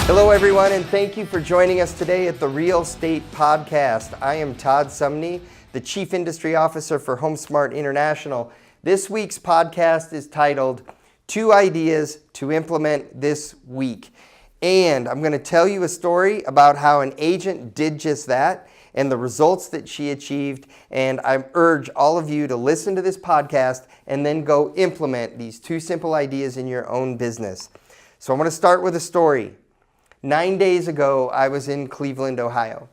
Hello everyone, and thank you for joining us today at the Real Estate Podcast. I am Todd Sumney, the Chief Industry Officer for HomeSmart International. This week's podcast is titled 2 Ideas to Implement This Week. And I'm going to tell you a story about how an agent did just that and the results that she achieved. And I urge all of you to listen to this podcast and then go implement these 2 simple ideas in your own business. So I'm going to start with a story. 9 days ago, I was in Cleveland, Ohio.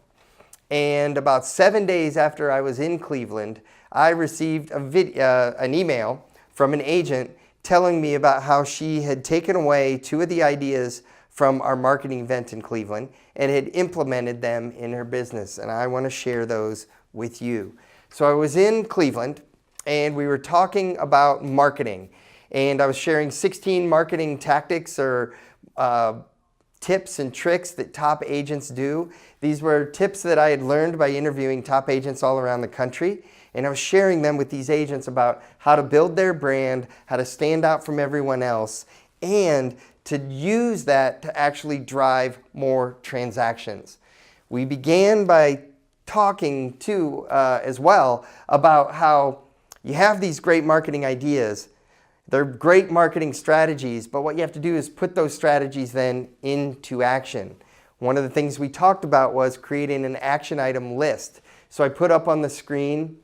And about 7 days after I was in Cleveland, I received an email from an agent telling me about how she had taken away 2 of the ideas from our marketing event in Cleveland and had implemented them in her business. And I want to share those with you. So I was in Cleveland and we were talking about marketing. And I was sharing 16 marketing tactics or tips and tricks that top agents do. These were tips that I had learned by interviewing top agents all around the country. And I was sharing them with these agents about how to build their brand, how to stand out from everyone else, and to use that to actually drive more transactions. We began by talking too as well about how you have these great marketing ideas. They're great marketing strategies, but what you have to do is put those strategies then into action. One of the things we talked about was creating an action item list. So I put up on the screen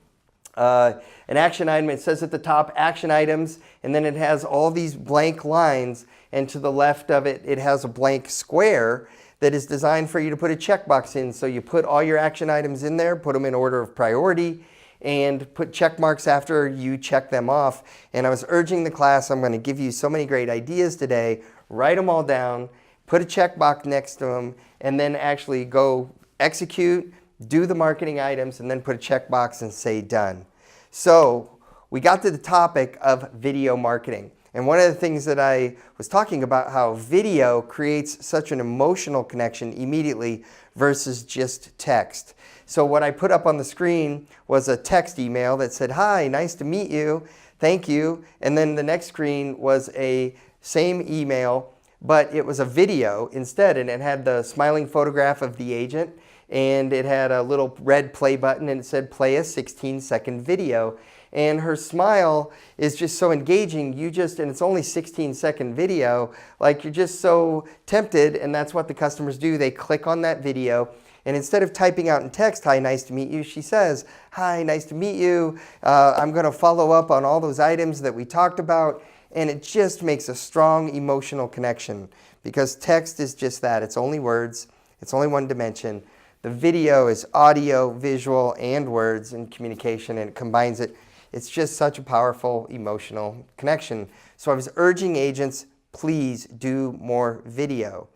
an action item. It says at the top, action items, and then it has all these blank lines, and to the left of it, it has a blank square that is designed for you to put a checkbox in. So you put all your action items in there, put them in order of priority, and put check marks after you check them off. And I was urging the class, I'm going to give you so many great ideas today. Write them all down, put a check box next to them, and then actually go execute, do the marketing items, and then put a check box and say done. So we got to the topic of video marketing. And one of the things that I was talking about, how video creates such an emotional connection immediately versus just text. So what I put up on the screen was a text email that said, "Hi, nice to meet you, thank you." And then the next screen was a same email, but it was a video instead, and it had the smiling photograph of the agent, and it had a little red play button, and it said play a 16-second video. And her smile is just so engaging. And it's only 16-second video, like you're just so tempted, and that's what the customers do. They click on that video, and instead of typing out in text, "Hi, nice to meet you," she says, "Hi, nice to meet you. I'm going to follow up on all those items that we talked about." And it just makes a strong emotional connection, because text is just that. It's only words. It's only one dimension. The video is audio, visual, and words and communication, and it combines it. It's just such a powerful emotional connection. So I was urging agents, please do more video.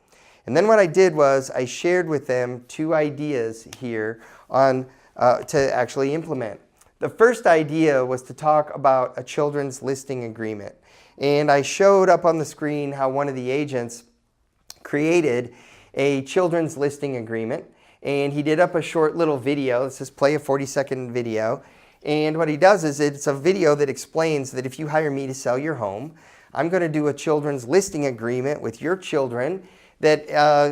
And then what I did was I shared with them 2 ideas here on to actually implement. The first idea was to talk about a children's listing agreement. And I showed up on the screen how one of the agents created a children's listing agreement. And he did up a short little video. It says play a 40-second video. And what he does is it's a video that explains that if you hire me to sell your home, I'm going to do a children's listing agreement with your children that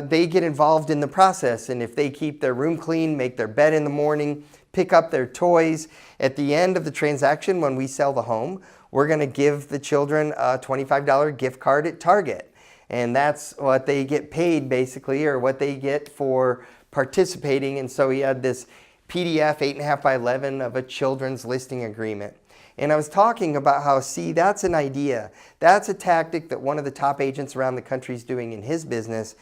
they get involved in the process. And if they keep their room clean, make their bed in the morning, pick up their toys, at the end of the transaction when we sell the home, we're going to give the children a $25 gift card at Target. And that's what they get paid basically, or what they get for participating. And so he had this PDF 8.5 by 11 of a children's listing agreement. And I was talking about how, see, that's an idea. That's a tactic that one of the top agents around the country is doing in his business.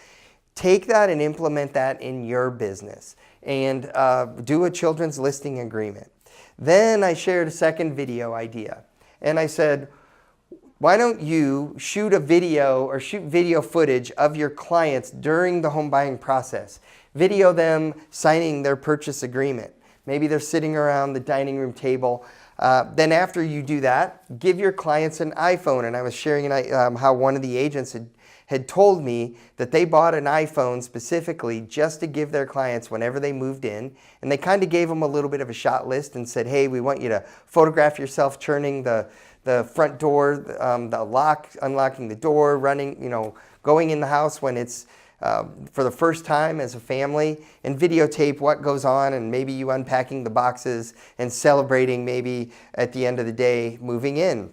Take that and implement that in your business and do a children's listing agreement. Then I shared a second video idea. And I said, why don't you shoot a video or shoot video footage of your clients during the home buying process? Video them signing their purchase agreement. Maybe they're sitting around the dining room table. Then after you do that, give your clients an iPhone. And I was sharing how one of the agents had told me that they bought an iPhone specifically just to give their clients whenever they moved in. And they kind of gave them a little bit of a shot list and said, hey, we want you to photograph yourself turning the front door, the lock, unlocking the door, running, going in the house when it's for the first time as a family and videotape what goes on, and maybe you unpacking the boxes and celebrating maybe at the end of the day moving in.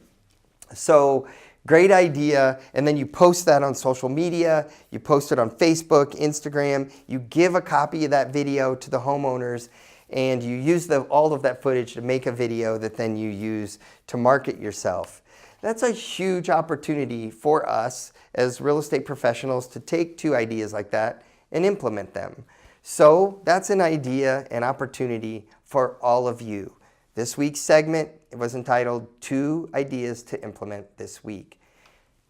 So great idea, and then you post that on social media, you post it on Facebook, Instagram, you give a copy of that video to the homeowners, and you use all of that footage to make a video that then you use to market yourself. That's a huge opportunity for us as real estate professionals to take two ideas like that and implement them. So that's an idea, an opportunity for all of you. This week's segment was entitled 2 Ideas to Implement This Week.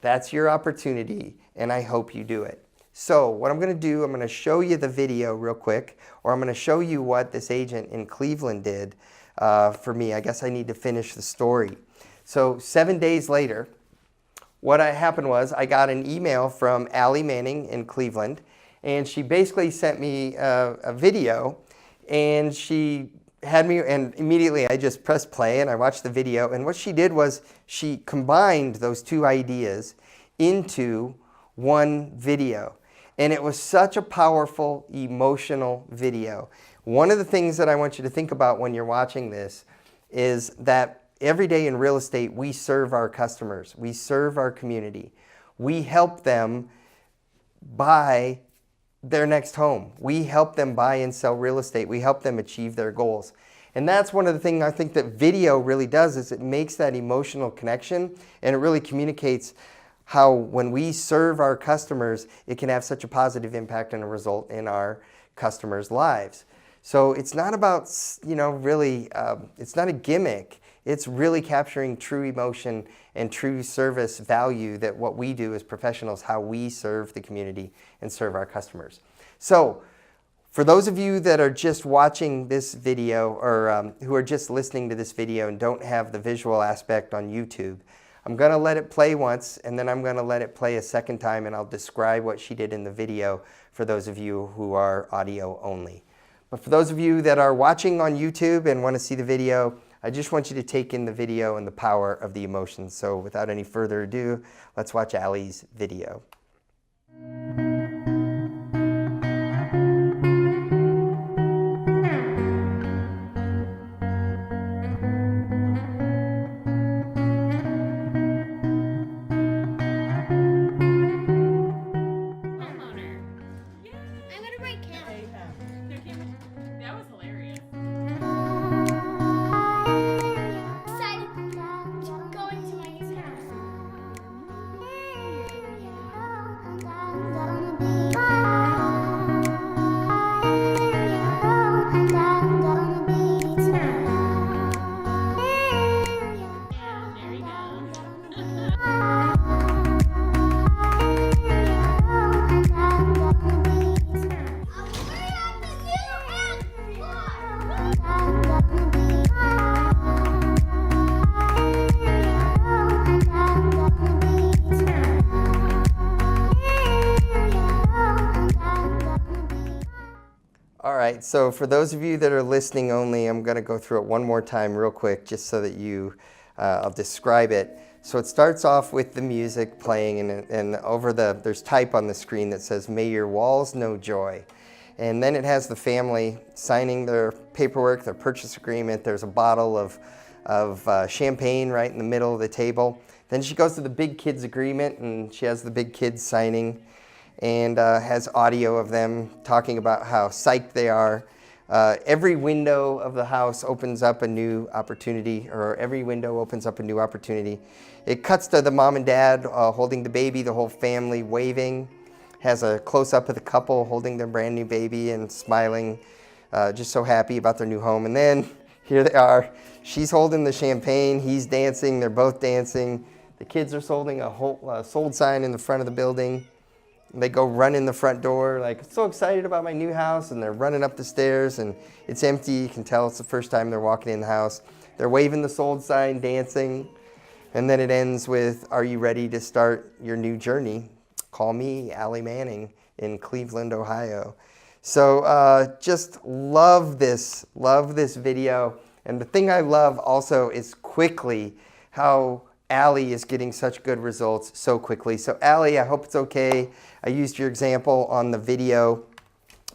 That's your opportunity, and I hope you do it. So what I'm going to do, I'm going to show you the video real quick, or I'm going to show you what this agent in Cleveland did for me. I guess I need to finish the story. So 7 days later, what happened was I got an email from Allie Manning in Cleveland, and she basically sent me a video, and she had me, and immediately I just pressed play and I watched the video, and what she did was she combined those 2 ideas into one video. And it was such a powerful, emotional video. One of the things that I want you to think about when you're watching this is that every day in real estate, we serve our customers. We serve our community. We help them buy their next home. We help them buy and sell real estate. We help them achieve their goals. And that's one of the things I think that video really does, is it makes that emotional connection, and it really communicates how when we serve our customers, it can have such a positive impact and a result in our customers' lives. So it's not about, really, it's not a gimmick. It's really capturing true emotion and true service value, that what we do as professionals, how we serve the community and serve our customers. So for those of you that are just watching this video, or who are just listening to this video and don't have the visual aspect on YouTube, I'm going to let it play once, and then I'm going to let it play a second time, and I'll describe what she did in the video for those of you who are audio only. But for those of you that are watching on YouTube and want to see the video, I just want you to take in the video and the power of the emotions. So without any further ado, let's watch Allie's video. All right, so for those of you that are listening only, I'm going to go through it one more time real quick just so that I'll describe it. So it starts off with the music playing, and there's type on the screen that says, "May your walls know joy." And then it has the family signing their paperwork, their purchase agreement. There's a bottle of champagne right in the middle of the table. Then she goes to the big kids agreement, and she has the big kids signing, and has audio of them talking about how psyched they are. Every window of the house opens up a new opportunity, or every window opens up a new opportunity. It cuts to the mom and dad holding the baby, the whole family waving. Has a close-up of the couple holding their brand new baby and smiling, just so happy about their new home. And then here they are. She's holding the champagne, he's dancing, they're both dancing. The kids are holding a sold sign in the front of the building. They go run in the front door, like, so excited about my new house, and they're running up the stairs, and it's empty. You can tell it's the first time they're walking in the house. They're waving the sold sign, dancing, and then it ends with, "Are you ready to start your new journey? Call me, Allie Manning, in Cleveland, Ohio." So just love this video. And the thing I love also is quickly how Allie is getting such good results so quickly. So Allie, I hope it's okay. I used your example on the video,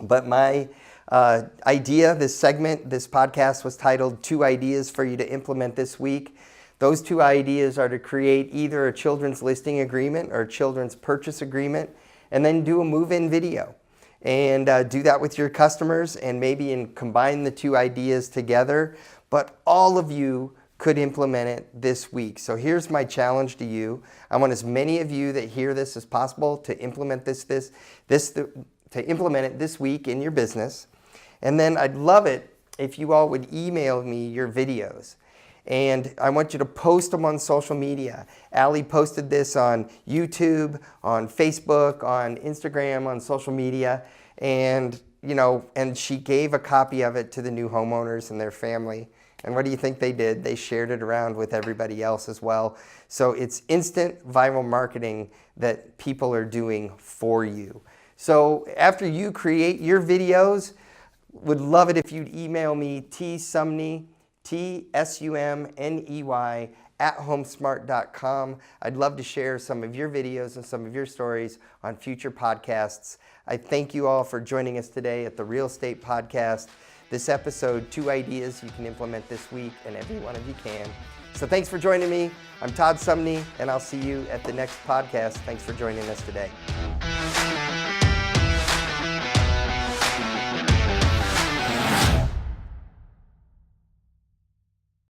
but my idea, this segment, this podcast was titled 2 Ideas for You to Implement This Week. Those 2 ideas are to create either a children's listing agreement or a children's purchase agreement, and then do a move-in video. And do that with your customers and maybe combine the 2 ideas together. But all of you could implement it this week. So here's my challenge to you. I want as many of you that hear this as possible to implement to implement it this week in your business. And then I'd love it if you all would email me your videos. And I want you to post them on social media. Allie posted this on YouTube, on Facebook, on Instagram, on social media, and she gave a copy of it to the new homeowners and their family. And what do you think they did? They shared it around with everybody else as well. So it's instant viral marketing that people are doing for you. So after you create your videos, would love it if you'd email me tsumney, TSUMNEY @homesmart.com. I'd love to share some of your videos and some of your stories on future podcasts. I thank you all for joining us today at the Real Estate Podcast. This episode, 2 ideas you can implement this week, and every one of you can. So thanks for joining me. I'm Todd Sumney, and I'll see you at the next podcast. Thanks for joining us today.